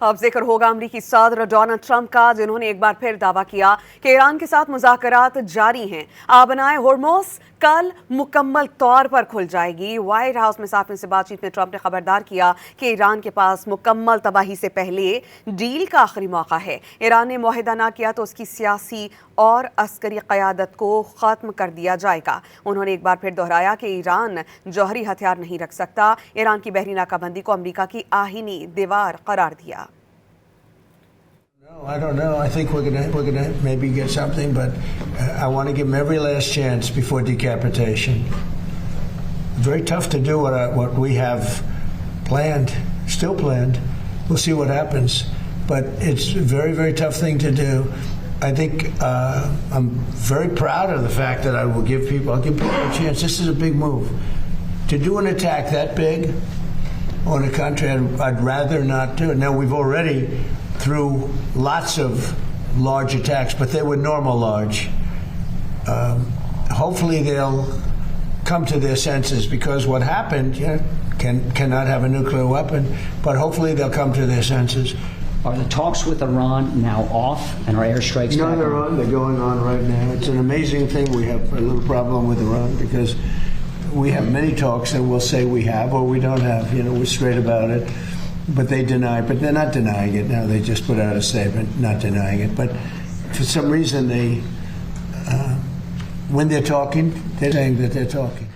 अब जिक्र होगा अमरीकी सदर डोनाल्ड ट्रंप का, जिन्होंने एक बार फिर दावा किया कि ईरान के साथ मुज़ाकरात जारी हैं। आबनाए हरमज कल मुकम्मल तौर पर खुल जाएगी। व्हाइट हाउस में साफियों से बातचीत में ट्रंप ने खबरदार किया कि ईरान के पास मुकम्मल तबाही से पहले डील का आखिरी मौका है। ईरान ने मुआहिदा ना किया तो उसकी सियासी और अस्करी क़यादत को ख़त्म कर दिया जाएगा। उन्होंने एक बार फिर दोहराया कि ईरान जौहरी हथियार नहीं रख सकता। ईरान की बहरी नाकाबंदी को अमरीका की आहीनी दीवार करार दिया। No, I don't know. I think we're gonna maybe get something, but I want to give them every last chance before decapitation. Very tough to do what we have planned, still planned. We'll see what happens, but it's a very, very tough thing to do. I think I'm very proud of the fact that I'll give people a chance. This is a big move. To do an attack that big on a country, I'd rather not do it. Now, we've already through lots of large attacks, but they were normal large. Hopefully they'll come to their senses, because what happened, cannot have a nuclear weapon, but hopefully they'll come to their senses. Are the talks with Iran now off, and are airstrikes No, back they're on. They're going on right now. It's an amazing thing. We have a little problem with Iran because we have many talks, and we'll say we have or we don't have. We're straight about it. But they deny, but they're not denying it now. They just put out a statement not denying it. But for some reason, when they're talking, they're saying that they're talking.